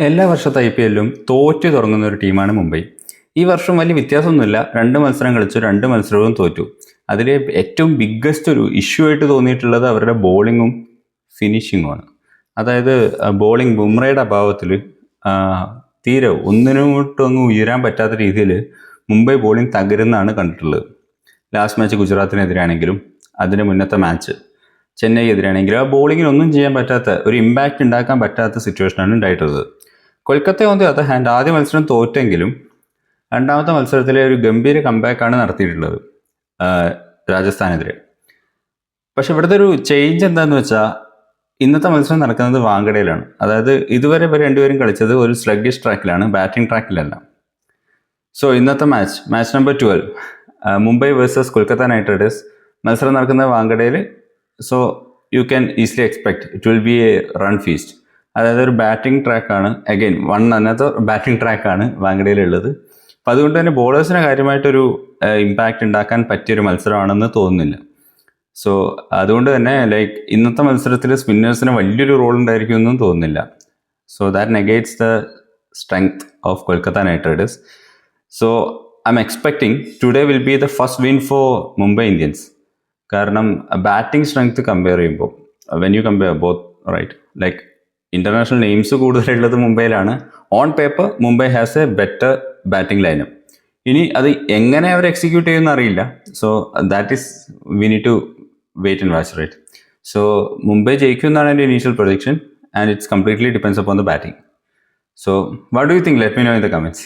എല്ലാ വർഷത്തെ IPL-ലും തോറ്റു തുടങ്ങുന്ന ഒരു ടീമാണ് മുംബൈ. ഈ വർഷം വലിയ വ്യത്യാസമൊന്നുമില്ല. 2 മത്സരം കളിച്ചു, 2 മത്സരവും തോറ്റു. അതിൽ ഏറ്റവും ബിഗ്ഗസ്റ്റ് ഒരു ഇഷ്യൂ ആയിട്ട് തോന്നിയിട്ടുള്ളത് അവരുടെ ബോളിങ്ങും ഫിനിഷിങ്ങുമാണ്. അതായത് ബോളിംഗ് ബുംറയുടെ അഭാവത്തിൽ തീരെ ഒന്നിനോട്ടൊന്നും ഉയരാൻ പറ്റാത്ത രീതിയിൽ മുംബൈ ബോളിംഗ് തകരുന്നതാണ് കണ്ടിട്ടുള്ളത്. ലാസ്റ്റ് മാച്ച് ഗുജറാത്തിനെതിരാണെങ്കിലും അതിന് മുന്നത്തെ മാച്ച് ചെന്നൈക്കെതിരാണെങ്കിലും ആ ബോളിങ്ങിനൊന്നും ചെയ്യാൻ പറ്റാത്ത, ഒരു ഇമ്പാക്റ്റ് ഉണ്ടാക്കാൻ പറ്റാത്ത സിറ്റുവേഷനാണ് ഉണ്ടായിട്ടുള്ളത്. Kolkata on the other hand ആദ്യ മത്സരം തോറ്റെങ്കിലും രണ്ടാമത്തെ മത്സരത്തിലെ ഒരു ഗംഭീര കംബാക്കാണ് നടത്തിയിട്ടുള്ളത് രാജസ്ഥാനെതിരെ. പക്ഷെ ഇവിടുത്തെ ഒരു ചേഞ്ച് എന്താണെന്ന് വെച്ചാൽ ഇന്നത്തെ മത്സരം നടക്കുന്നത് വാങ്കഡയിലാണ്. അതായത് ഇതുവരെ ഇവർ രണ്ടുപേരും കളിച്ചത് ഒരു സ്ലഗ്ഗിഷ് ട്രാക്കിലാണ്, ബാറ്റിംഗ് ട്രാക്കിലല്ല. സോ ഇന്നത്തെ match number 12 Mumbai versus Kolkata knight riders മത്സരം നടക്കുന്നത് വാങ്കഡയിൽ. So you can easily expect it will be a run feast. അതായത് ഒരു ബാറ്റിംഗ് ട്രാക്കാണ്, അഗൈൻ അനദർ ബാറ്റിംഗ് ട്രാക്കാണ് വാങ്കഡയിലുള്ളത്. അപ്പം അതുകൊണ്ട് തന്നെ ബോളേഴ്സിന് കാര്യമായിട്ടൊരു ഇമ്പാക്റ്റ് ഉണ്ടാക്കാൻ പറ്റിയൊരു മത്സരമാണെന്ന് തോന്നുന്നില്ല. സോ അതുകൊണ്ട് തന്നെ ഇന്നത്തെ മത്സരത്തിൽ സ്പിന്നേഴ്സിന് വലിയൊരു റോൾ ഉണ്ടായിരിക്കുമെന്നും തോന്നുന്നില്ല. So that negates the strength of Kolkata knight riders. So I'm expecting today will be the first win for Mumbai Indians. കാരണം ബാറ്റിംഗ് സ്ട്രെങ്ത് കമ്പയർ ചെയ്യുമ്പോൾ when you compare both right, international names കൂടുതലുള്ളത് മുംബൈയിലാണ്. On paper Mumbai has a better batting lineup. ഇനി അത് എങ്ങനെ അവർ execute ചെയ്യുമെന്ന് അറിയില്ല. So that is we need to wait and watch, right. So Mumbai ജയിക്കും എന്നാണ് എൻ്റെ initial production, and it's completely depends upon the batting. So what do you think? Let me know in the comments.